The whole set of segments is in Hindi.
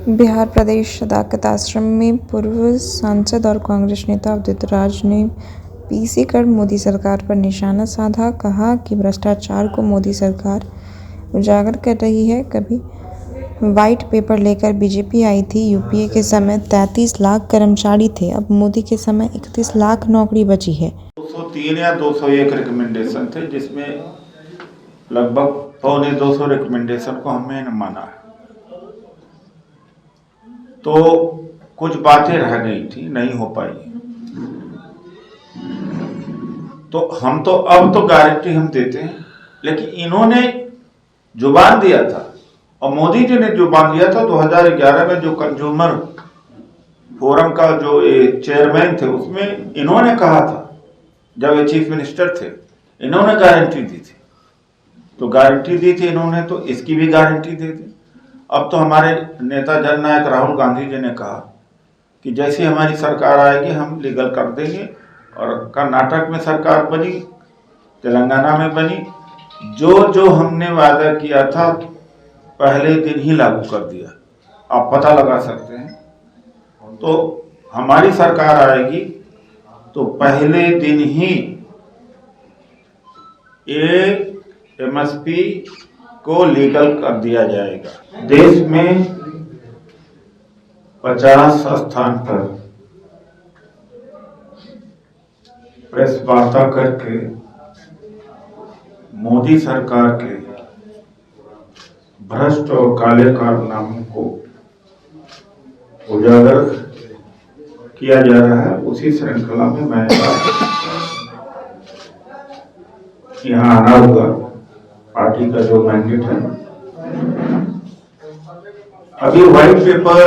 बिहार प्रदेश सदाकत आश्रम में पूर्व सांसद और कांग्रेस नेता उदित राज ने पीसी कर मोदी सरकार पर निशाना साधा। कहा कि भ्रष्टाचार को मोदी सरकार उजागर कर रही है। कभी व्हाइट पेपर लेकर बीजेपी आई थी। यूपीए के समय 33 लाख कर्मचारी थे, अब मोदी के समय 31 लाख नौकरी बची है। 203 या 201 रिकमेंडेशन थे, जिसमें लगभग 200 रिकमेंडेशन को हमने माना है। तो कुछ बातें रह गई थी, नहीं हो पाई। तो हम तो अब तो गारंटी हम देते हैं, लेकिन इन्होंने जुबान दिया था और मोदी जी ने जुबान दिया था 2011 में, जो कंज्यूमर फोरम का जो चेयरमैन थे, उसमें इन्होंने कहा था, जब ये चीफ मिनिस्टर थे, इन्होंने गारंटी दी थी। तो गारंटी दी थी इन्होंने, तो इसकी भी गारंटी दे दी। अब तो हमारे नेता जननायक राहुल गांधी जी ने कहा कि जैसी हमारी सरकार आएगी हम लीगल कर देंगे, और कर्नाटक में सरकार बनी, तेलंगाना में बनी। जो जो हमने वादा किया था पहले दिन ही लागू कर दिया, आप पता लगा सकते हैं। तो हमारी सरकार आएगी तो पहले दिन ही ये एमएसपी को लीगल कर दिया जाएगा। देश में 50 स्थान पर प्रेस वार्ता करके मोदी सरकार के भ्रष्ट और काले कारनामों को उजागर किया जा रहा है। उसी श्रृंखला में मैं यहाँ आना होगा। पार्टी का जो मैंडेट है, अभी व्हाइट पेपर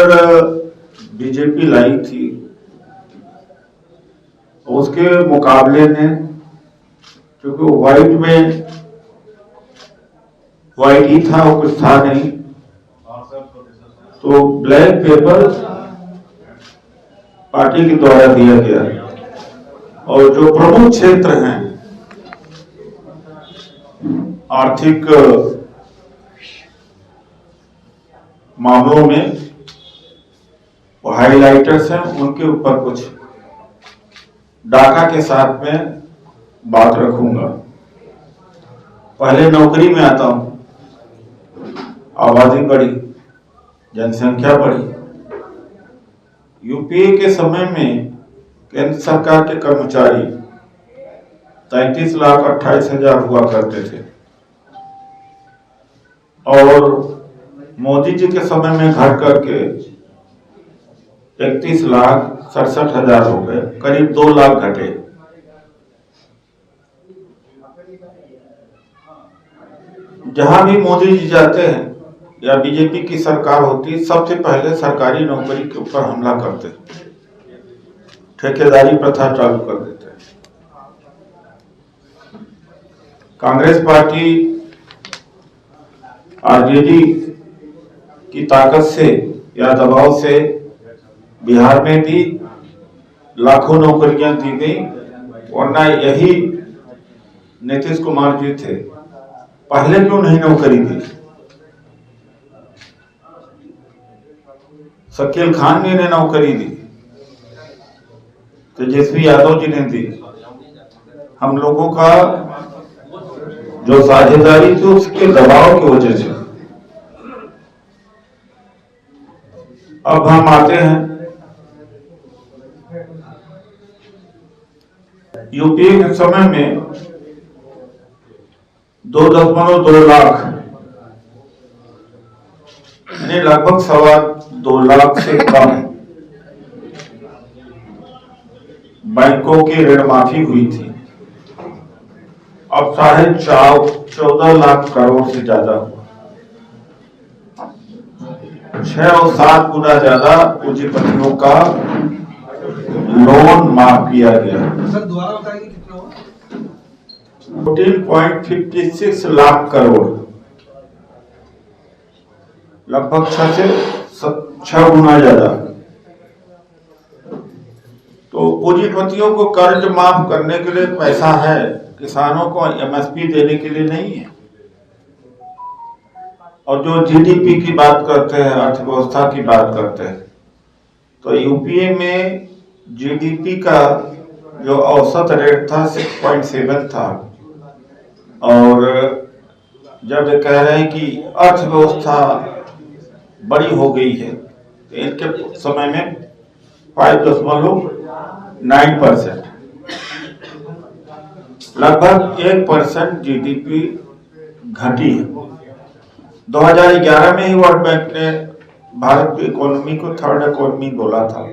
बीजेपी लाई थी, उसके मुकाबले में, क्योंकि व्हाइट में व्हाइट ही था और कुछ था नहीं, तो ब्लैक पेपर पार्टी के द्वारा दिया गया। और जो प्रमुख क्षेत्र हैं आर्थिक मामलों में, वो हाइलाइटर्स हैं, उनके ऊपर कुछ डाटा के साथ में बात रखूंगा। पहले नौकरी में आता हूं। आबादी बढ़ी, जनसंख्या बढ़ी। यूपीए के समय में केंद्र सरकार के कर्मचारी 33,28,000 हुआ करते थे, और मोदी जी के समय में घट करके 31,67,000 हो गए, करीब 2 लाख घटे। जहां भी मोदी जी जाते हैं या बीजेपी की सरकार होती, सबसे पहले सरकारी नौकरी के ऊपर हमला करते, ठेकेदारी प्रथा चालू कर देते हैं। कांग्रेस पार्टी आरजेडी की ताकत से या दबाव से बिहार में भी लाखों नौकरियां दी गई, वरना यही नीतीश कुमार जी थे, पहले क्यों नहीं नौकरी दी? शकील खान जी ने नौकरी दी, तेजस्वी यादव जी ने दी। हम लोगों का जो साझेदारी थी उसके दबाव की वजह से। अब हम आते हैं यूपीए के समय में 2.2 लाख, यानी लगभग 2.25 लाख से कम बैंकों की ऋण माफी हुई थी। अब 14.5 लाख करोड़ से ज्यादा हुआ, 6 और 7 गुना ज्यादा पूंजीपतियों का लोन माफ किया गया। सर दोबारा बताइए कितना हुआ? 14.56 लाख करोड़, लगभग 6 गुना ज्यादा। तो पूंजीपतियों को कर्ज माफ करने के लिए पैसा है, किसानों को एमएसपी देने के लिए नहीं है। और जो जीडीपी की बात करते हैं, अर्थव्यवस्था की बात करते हैं, तो यूपीए में जीडीपी का जो औसत रेट था 6.7 था, और जब ये कह रहे हैं कि अर्थव्यवस्था बड़ी हो गई है, तो इनके समय में 5.9%, लगभग 1% जीडीपी घटी है। 2011 में ही वर्ल्ड बैंक ने भारत की इकोनॉमी को थर्ड इकोनॉमी बोला था,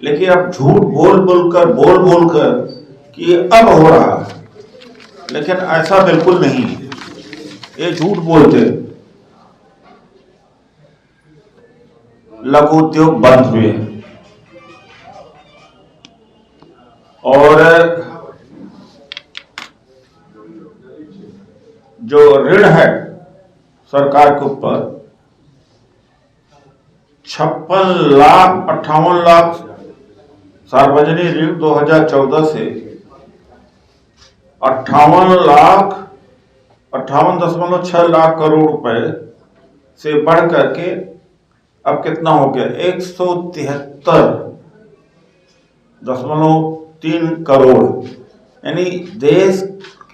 लेकिन अब झूठ बोल बोलकर कि अब हो रहा है, लेकिन ऐसा बिल्कुल नहीं है, ये झूठ बोलते। लघु उद्योग बंद हुए और जो ऋण है सरकार के ऊपर 56 लाख सार्वजनिक ऋण 2014 से 58.6 लाख करोड़ रुपए से बढ़ करके अब कितना हो गया, 173.3 करोड़। यानी देश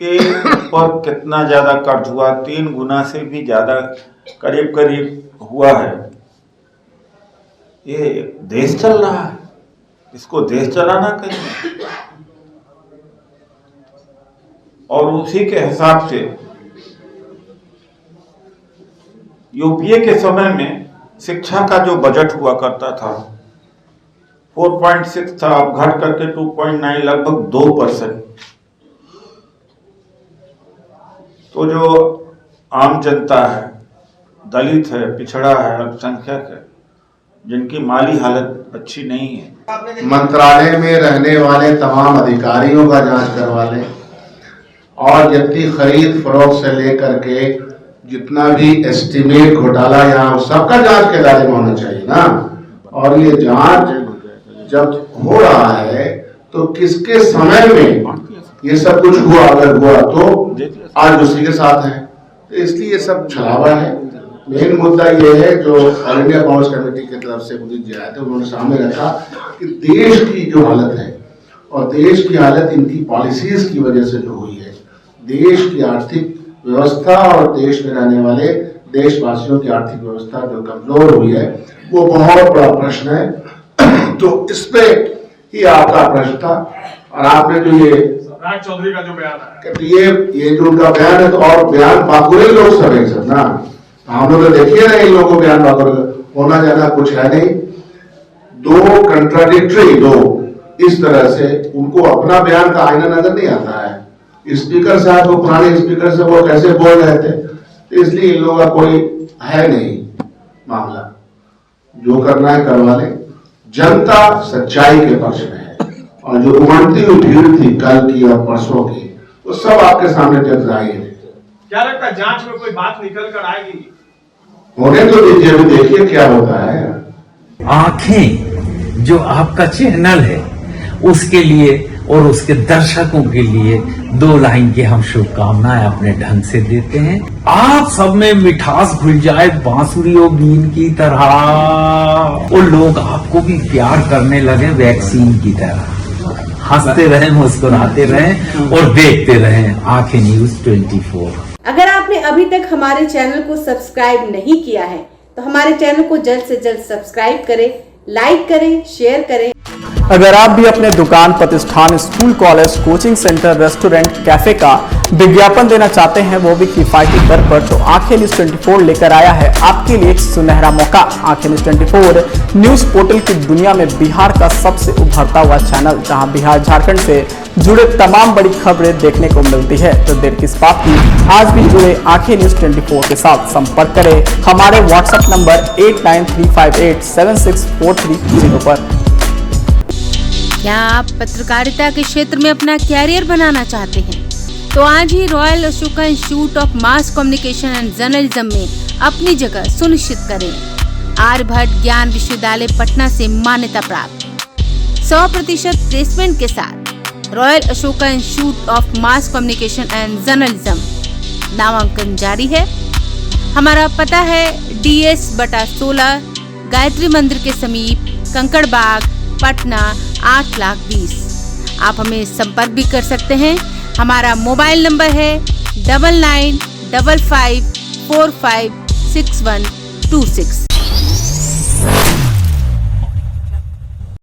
के ऊपर कितना ज्यादा कर्ज हुआ, 3 गुना से भी ज्यादा करीब हुआ है। ये देश चल रहा है, इसको देश चलाना कहीं। और उसी के हिसाब से यूपीए के समय में शिक्षा का जो बजट हुआ करता था 4.6 था, अब घट करके 2.9, लगभग 2%। तो जो आम जनता है, दलित है, पिछड़ा है, अल्पसंख्यक है, जिनकी माली हालत अच्छी नहीं है, मंत्रालय में रहने वाले तमाम अधिकारियों का जांच करवा लें, और जितनी खरीद फरोख्त से लेकर के जितना भी एस्टिमेट घोटाला यहाँ सबका जांच के दायरे में होना चाहिए ना। और ये जांच जब हो रहा है तो किसके समय में ये सब कुछ हुआ, अगर हुआ तो आज उसी के साथ है, तो इसलिए ये सब छलावा है। मेन मुद्दा ये है जो ऑल इंडिया कांग्रेस कमेटी की तरफ से मोदी जी आए थे, उन्होंने सामने रखा कि देश की जो हालत है, और देश की हालत इनकी पॉलिसीज की वजह से जो हुई है, देश की आर्थिक व्यवस्था और देश में रहने वाले देशवासियों की आर्थिक व्यवस्था जो कमजोर हुई है, वो बहुत बड़ा प्रश्न है। तो इस पे ही आपका प्रश्न था, और आपने जो ये राज चौधरी का जो बयान है, तो ये जो उनका बयान है, तो और बयान बाकुरे लोग सब है सब ना, हम लोग तो देखिए ना इन लोगों को बयान बाकुरे होना जाना कुछ है नहीं, दो कंट्राडिक्टरी लोग इस तरह से, उनको अपना बयान का आईना नजर नहीं आता है। स्पीकर साहब, वो पुराने स्पीकर से वो कैसे बोल रहे थे, तो इसलिए इन लोगों का कोई है नहीं मामला, जो करना है करवा ले। जनता सच्चाई के पक्ष में है, और जो उमड़ती हुई भीड़ थी कल की और परसों की, वो सब आपके सामने जग जाहिर है। क्या लगता है जांच में कोई बात निकल कर आएगी? होने तो दीजिए, अभी देखिए क्या होता है। आंखें जो आपका चैनल है उसके लिए और उसके दर्शकों के लिए 2 लाइन की हम शुभकामनाएं अपने ढंग से देते हैं। आप सब में मिठास घुल जाए बांसुरी और बीन की तरह, और लोग आपको भी प्यार करने लगे वैक्सीन की तरह। हंसते रहें, मुस्कुराते रहें और देखते रहें आंखें न्यूज 24। अगर आपने अभी तक हमारे चैनल को सब्सक्राइब नहीं किया है तो हमारे चैनल को जल्द से जल्द सब्सक्राइब करें, लाइक करें, शेयर करें। अगर आप भी अपने दुकान, प्रतिष्ठान, school, college, coaching centre, restaurant, cafe का विज्ञापन देना चाहते हैं, वो भी किफायती दर पर, तो आंखें न्यूज 24 लेकर आया है आपके लिए एक सुनहरा मौका। आंखें न्यूज 24 न्यूज पोर्टल की दुनिया में बिहार का सबसे उभरता हुआ चैनल, जहां बिहार झारखंड से जुड़े तमाम बड़ी खबरें देखने को मिलती है। तो देर किस बात की, आज भी जुड़े आंखें न्यूज 24 के साथ। संपर्क करें हमारे व्हाट्सएप नंबर 8935876430 पर। क्या आप पत्रकारिता के क्षेत्र में अपना कैरियर बनाना चाहते हैं? तो आज ही royal Ashoka institute of mass communication and journalism में अपनी जगह सुनिश्चित करें। आर्यभट्ट ज्ञान विश्वविद्यालय पटना से मान्यता प्राप्त 100% प्लेसमेंट के साथ royal Ashoka institute of mass communication and journalism नामांकन जारी है। हमारा पता है DS/16 गायत्री मंदिर के समीप, कंकड़ बाग, पटना 8,20,000। आप हमें संपर्क भी कर सकते हैं। हमारा मोबाइल नंबर है 9955456126।